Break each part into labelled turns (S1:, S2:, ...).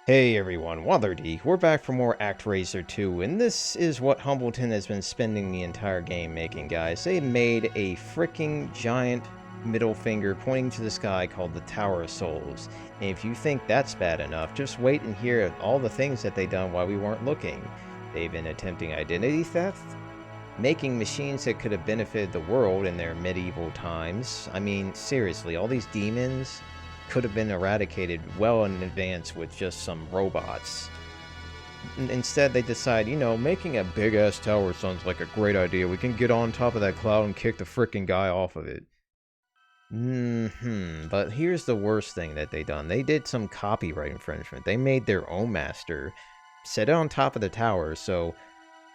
S1: Hey everyone, Waddler-D. We're back for more ActRaiser 2, and this is what Humbleton has been spending the entire game making, guys. They made a freaking giant middle finger pointing to the sky called the Tower of Souls. And if you think that's bad enough, just wait and hear all the things that they've done while we weren't looking. They've been attempting identity theft, making machines that could have benefited the world in their medieval times. I mean, seriously, all these demons could have been eradicated well in advance with just some robots. Instead, they decide, you know, making a big-ass tower sounds like a great idea. We can get on top of that cloud and kick the frickin' guy off of it. But here's the worst thing that they done. They did some copyright infringement. They made their own master, set it on top of the tower, so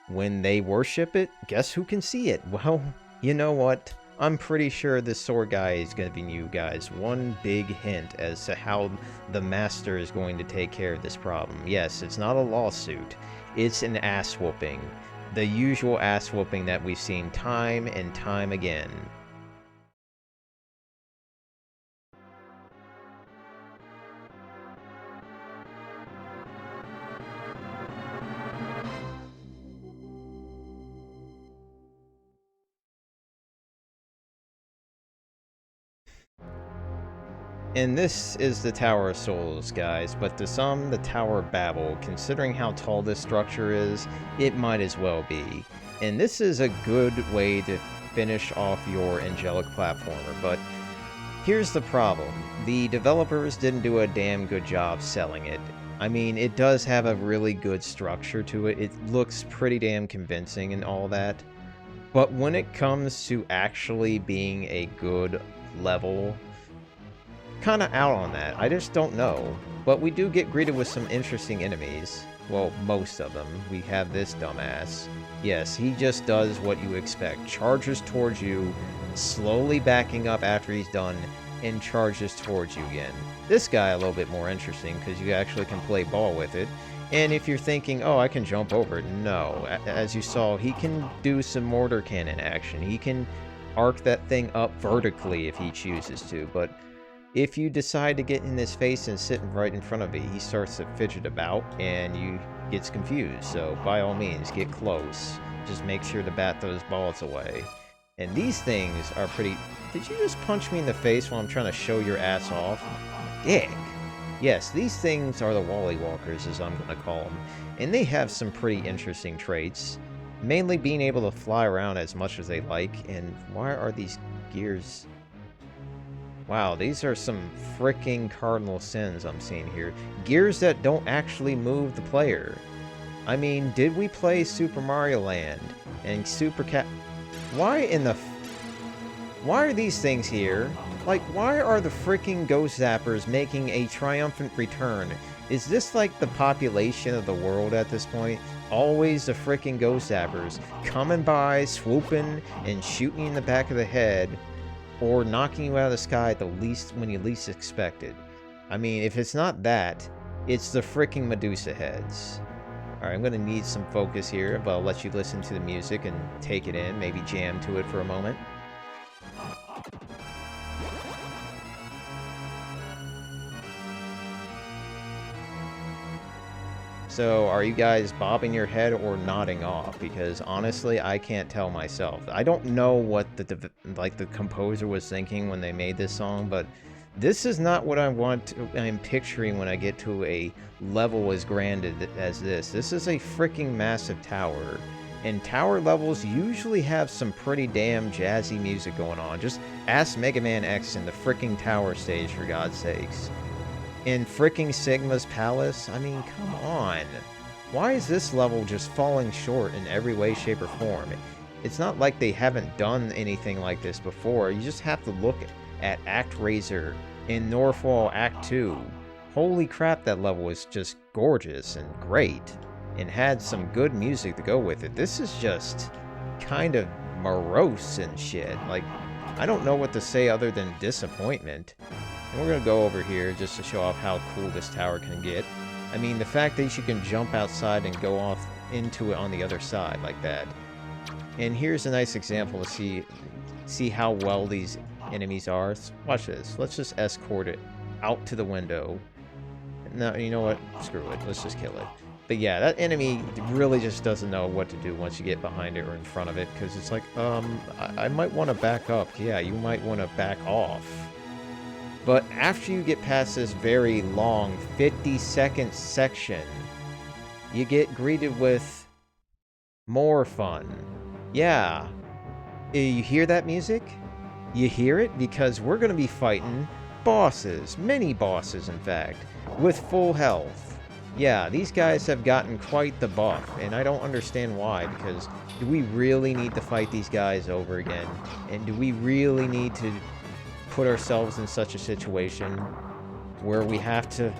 S1: when they worship it, guess who can see it? Well, you know what? I'm pretty sure this sword guy is going to be you guys one big hint as to how the master is going to take care of this problem. Yes, it's not a lawsuit. It's an ass whooping. The usual ass whooping that we've seen time and time again. And this is the Tower of Souls, guys, but to some, the Tower of Babel. Considering how tall this structure is, it might as well be. And this is a good way to finish off your angelic platformer, but here's the problem. The developers didn't do a damn good job selling it. I mean, it does have a really good structure to it. It looks pretty damn convincing and all that. But when it comes to actually being a good level, kind of out on that. I just don't know. But we do get greeted with some interesting enemies. Well, most of them. We have this dumbass. Yes, he just does what you expect. Charges towards you, slowly backing up after he's done, and charges towards you again. This guy a little bit more interesting because you actually can play ball with it. And if you're thinking, oh, I can jump over it, no. As you saw, he can do some mortar cannon action. He can arc that thing up vertically if he chooses to, but if you decide to get in his face and sit right in front of it, he starts to fidget about and you gets confused. So by all means, get close. Just make sure to bat those bullets away. And these things are pretty... Did you just punch me in the face while I'm trying to show your ass off? Dick! Yes, these things are the Wally Walkers, as I'm going to call them. And they have some pretty interesting traits. Mainly being able to fly around as much as they like. And why are these gears... Wow, these are some freaking cardinal sins I'm seeing here. Gears that don't actually move the player. I mean, did we play Super Mario Land and Super Cat... Why in the... Why are these things here? Like, why are the freaking Ghost Zappers making a triumphant return? Is this like the population of the world at this point? Always the freaking Ghost Zappers coming by, swooping, and shooting you in the back of the head, or knocking you out of the sky at the least when you least expect it. I mean, if it's not that, it's the freaking Medusa heads. Alright, I'm gonna need some focus here, but I'll let you listen to the music and take it in, maybe jam to it for a moment. So, are you guys bobbing your head or nodding off? Because honestly, I can't tell myself. I don't know what the composer was thinking when they made this song, but this is not what I'm picturing when I get to a level as grand as this. This is a freaking massive tower, and tower levels usually have some pretty damn jazzy music going on. Just ask Mega Man X in the freaking tower stage, for God's sakes. In fricking Sigma's Palace? I mean, come on. Why is this level just falling short in every way, shape, or form? It's not like they haven't done anything like this before. You just have to look at ActRaiser in Northfall Act 2. Holy crap, that level was just gorgeous and great, and had some good music to go with it. This is just kind of morose and shit. Like, I don't know what to say other than disappointment. And we're going to go over here just to show off how cool this tower can get. I mean, the fact that you can jump outside and go off into it on the other side like that. And here's a nice example to see how well these enemies are. Watch this. Let's just escort it out to the window. No, you know what? Screw it. Let's just kill it. But yeah, that enemy really just doesn't know what to do once you get behind it or in front of it, because it's like, I might want to back up. Yeah, you might want to back off. But after you get past this very long 50-second section, you get greeted with more fun. Yeah. You hear that music? You hear it? Because we're going to be fighting bosses, many bosses in fact, with full health. Yeah, these guys have gotten quite the buff, and I don't understand why, because do we really need to fight these guys over again? And do we really need to put ourselves in such a situation where we have to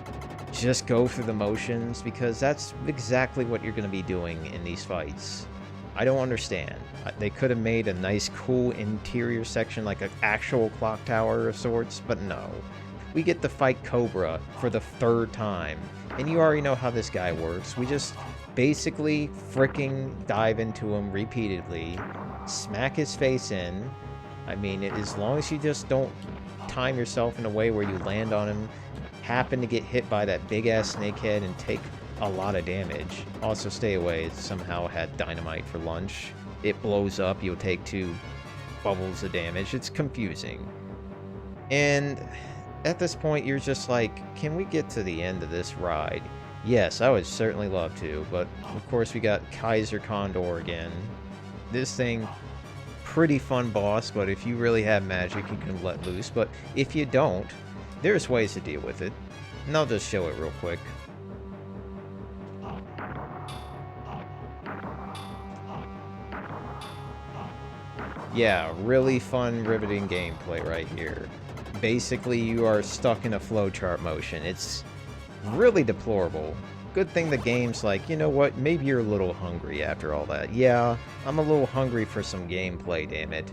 S1: just go through the motions? Because that's exactly what you're going to be doing in these fights. I don't understand. They could have made a nice, cool interior section, like an actual clock tower of sorts, but no. We get to fight Cobra for the 3rd time, and you already know how this guy works. We just basically freaking dive into him repeatedly, smack his face in. I mean, as long as you just don't time yourself in a way where you land on him, happen to get hit by that big-ass snakehead and take a lot of damage. Also, stay away. It somehow had dynamite for lunch. It blows up. You'll take 2 bubbles of damage. It's confusing. And at this point, you're just like, can we get to the end of this ride? Yes, I would certainly love to, but of course we got Kaiser Condor again. This thing, pretty fun boss, but if you really have magic, you can let loose. But if you don't, there's ways to deal with it. And I'll just show it real quick. Yeah, really fun, riveting gameplay right here. Basically, you are stuck in a flowchart motion. It's really deplorable. Good thing the game's like, you know what, maybe you're a little hungry after all that. Yeah, I'm a little hungry for some gameplay, damn it.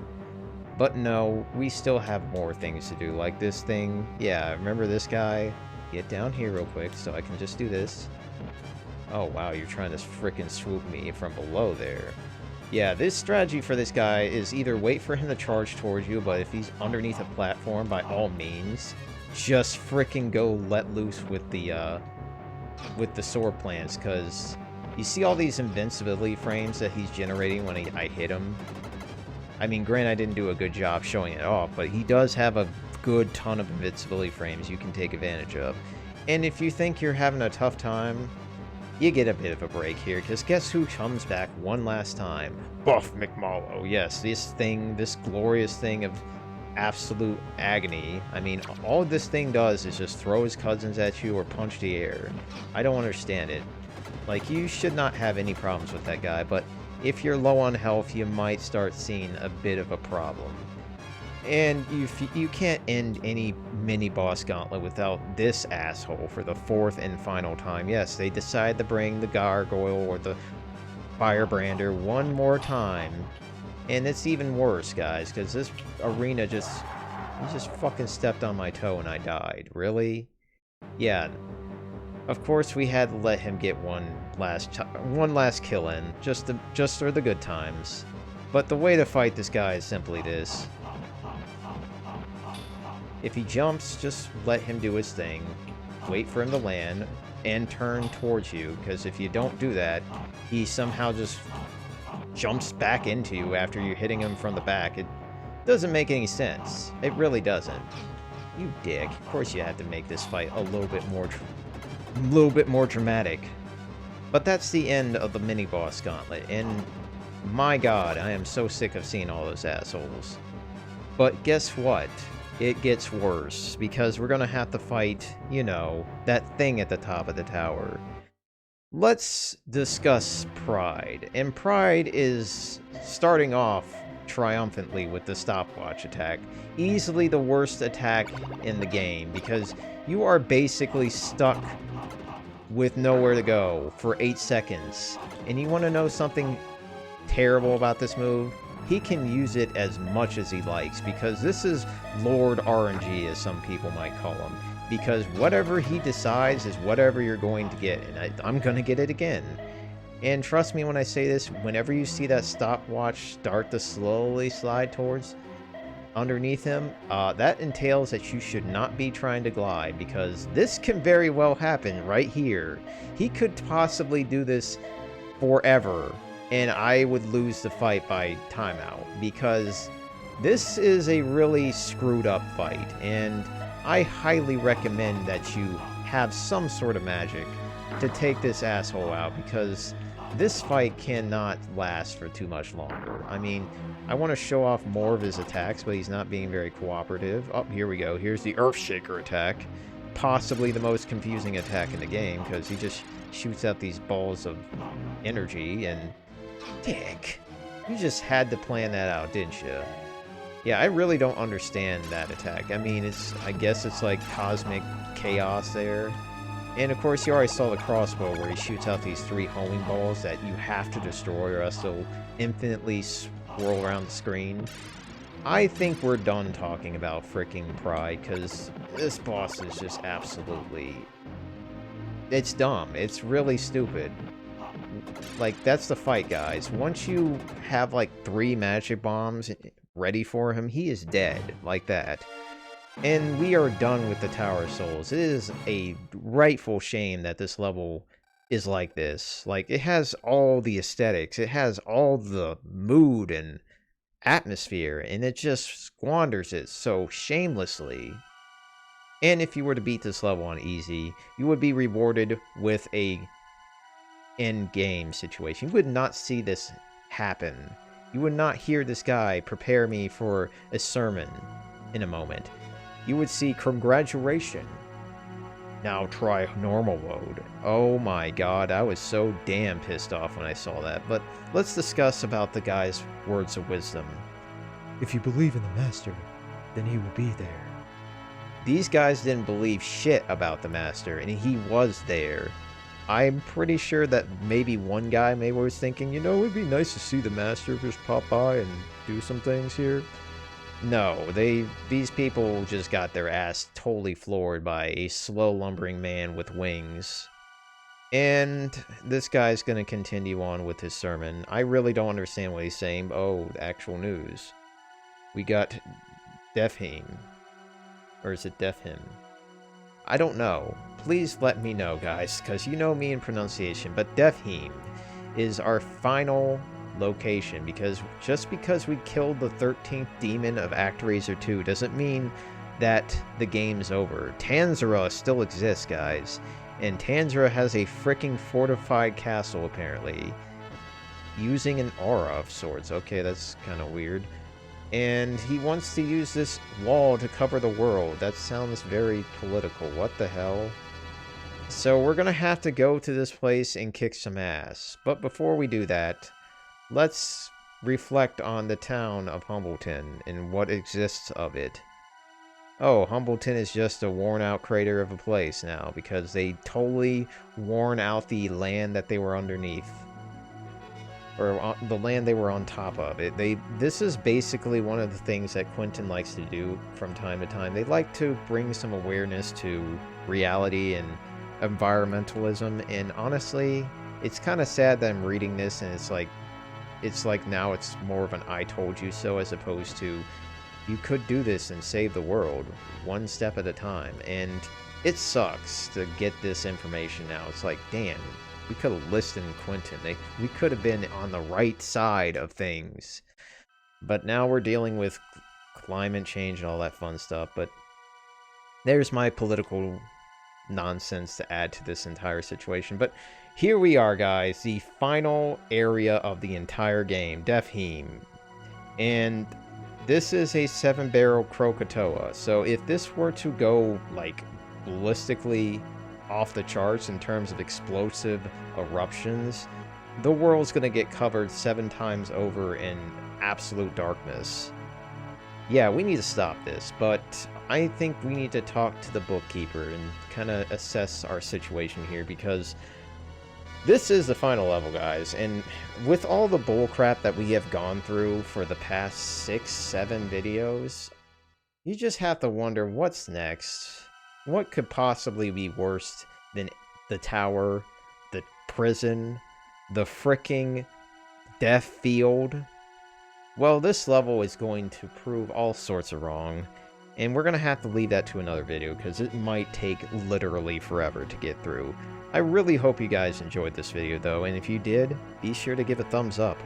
S1: But no, we still have more things to do, like this thing. Yeah, remember this guy? Get down here real quick so I can just do this. Oh wow, you're trying to frickin' swoop me from below there. Yeah, this strategy for this guy is either wait for him to charge towards you, but if he's underneath a platform, by all means, just frickin' go let loose with the sword plants, because you see all these invincibility frames that he's generating when I hit him? I mean, granted, I didn't do a good job showing it off, but he does have a good ton of invincibility frames you can take advantage of. And if you think you're having a tough time, you get a bit of a break here, because guess who comes back one last time? Buff McMallow. Yes, this thing, this glorious thing of absolute agony. I mean, all this thing does is just throw his cousins at you or punch the air. I don't understand it. Like, you should not have any problems with that guy, but if you're low on health, you might start seeing a bit of a problem. And you can't end any mini-boss gauntlet without this asshole for the 4th and final time. Yes, they decide to bring the gargoyle or the Firebrander one more time. And it's even worse, guys, because this arena you just fucking stepped on my toe and I died. Really? Yeah. Of course, we had to let him get one last kill in, just for the good times. But the way to fight this guy is simply this. If he jumps, just let him do his thing, wait for him to land, and turn towards you, because if you don't do that, he somehow just jumps back into you after you're hitting him from the back. It doesn't make any sense. It really doesn't. You dick. Of course you had to make this fight a little bit more dramatic. But that's the end of the mini-boss gauntlet, and my god, I am so sick of seeing all those assholes. But guess what? It gets worse, because we're gonna have to fight, you know, that thing at the top of the tower. Let's discuss Pride. And Pride is starting off triumphantly with the stopwatch attack. Easily the worst attack in the game, because you are basically stuck with nowhere to go for 8 seconds. And you want to know something terrible about this move? He can use it as much as he likes, because this is Lord RNG, as some people might call him. Because whatever he decides is whatever you're going to get, and I'm going to get it again. And trust me when I say this, whenever you see that stopwatch start to slowly slide towards, underneath him, that entails that you should not be trying to glide, because this can very well happen right here. He could possibly do this forever, and I would lose the fight by timeout, because this is a really screwed up fight, and I highly recommend that you have some sort of magic to take this asshole out, because this fight cannot last for too much longer. I mean, I want to show off more of his attacks, but he's not being very cooperative. Oh, here we go. Here's the Earthshaker attack. Possibly the most confusing attack in the game, because he just shoots out these balls of energy, and... Dick. You just had to plan that out, didn't you? Yeah, I really don't understand that attack. I mean, I guess it's like cosmic chaos there. And of course, you already saw the crossbow where he shoots out these 3 homing balls that you have to destroy, or else they'll infinitely swirl around the screen. I think we're done talking about freaking Pride, because this boss is just absolutely... It's dumb. It's really stupid. Like, that's the fight, guys. Once you have, like, 3 magic bombs ready for him, he is dead. Like that. And we are done with the Tower of Souls. It is a rightful shame that this level is like this. Like, it has all the aesthetics. It has all the mood and atmosphere. And it just squanders it so shamelessly. And if you were to beat this level on easy, you would be rewarded with a end-game situation. You would not see this happen. You would not hear this guy prepare me for a sermon in a moment. You would see congratulations. Now try normal mode. Oh my god, I was so damn pissed off when I saw that. But let's discuss about the guy's words of wisdom. If you believe in the Master, then he will be there. These guys didn't believe shit about the Master, and he was there. I'm pretty sure that maybe one guy maybe was thinking, you know, it'd be nice to see the Master just pop by and do some things here. No, these people just got their ass totally floored by a slow lumbering man with wings. And this guy's gonna continue on with his sermon. I really don't understand what he's saying. Oh, the actual news. We got Defhim. Or is it Defhim? I don't know. Please let me know, guys, because you know me in pronunciation. But Defhim is our final location, because just because we killed the 13th demon of ActRaiser 2 doesn't mean that the game's over. Tanzara still exists, guys. And Tanzara has a freaking fortified castle, apparently. Using an aura of sorts. Okay, that's kind of weird. And he wants to use this wall to cover the world. That sounds very political. What the hell? So we're gonna have to go to this place and kick some ass. But before we do that, let's reflect on the town of Humbleton and what exists of it. Oh, Humbleton is just a worn-out crater of a place now, because they totally worn out the land that they were underneath. Or the land they were on top of. This is basically one of the things that Quintet likes to do from time to time. They like to bring some awareness to reality and environmentalism, and honestly, it's kind of sad that I'm reading this and it's like now it's more of an I told you so, as opposed to you could do this and save the world one step at a time. And it sucks to get this information now. It's like, damn, we could have listened to Quintet. We could have been on the right side of things. But now we're dealing with climate change and all that fun stuff. But there's my political nonsense to add to this entire situation. But here we are, guys. The final area of the entire game. Defhim. And this is a 7-barrel Krakatoa. So if this were to go, like, ballistically off the charts in terms of explosive eruptions, the world's gonna get covered 7 times over in absolute darkness. Yeah, we need to stop this, but I think we need to talk to the bookkeeper and kind of assess our situation here, because this is the final level, guys, and with all the bullcrap that we have gone through for the past 6-7 videos, you just have to wonder what's next. What could possibly be worse than the tower, the prison, the fricking death field? Well, this level is going to prove all sorts of wrong, and we're going to have to leave that to another video because it might take literally forever to get through. I really hope you guys enjoyed this video though, and if you did, be sure to give a thumbs up.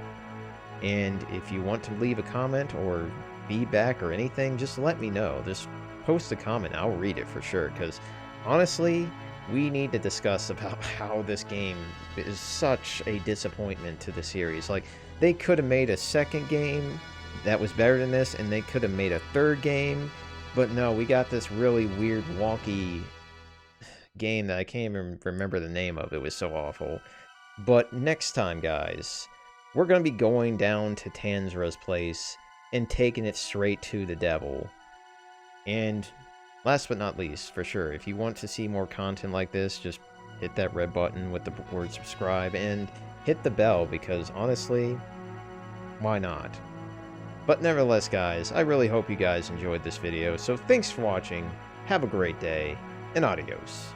S1: And if you want to leave a comment or feedback or anything, just let me know. Just post a comment, I'll read it for sure, because honestly, we need to discuss about how this game is such a disappointment to the series. Like, they could have made a second game that was better than this, and they could have made a third game, but no, we got this really weird, wonky game that I can't even remember the name of. It was so awful. But next time, guys, we're going to be going down to Tanzra's place and taking it straight to the devil. And last but not least, for sure, if you want to see more content like this, just hit that red button with the word subscribe and hit the bell, because honestly, why not? But nevertheless, guys, I really hope you guys enjoyed this video, so thanks for watching, have a great day, and adios.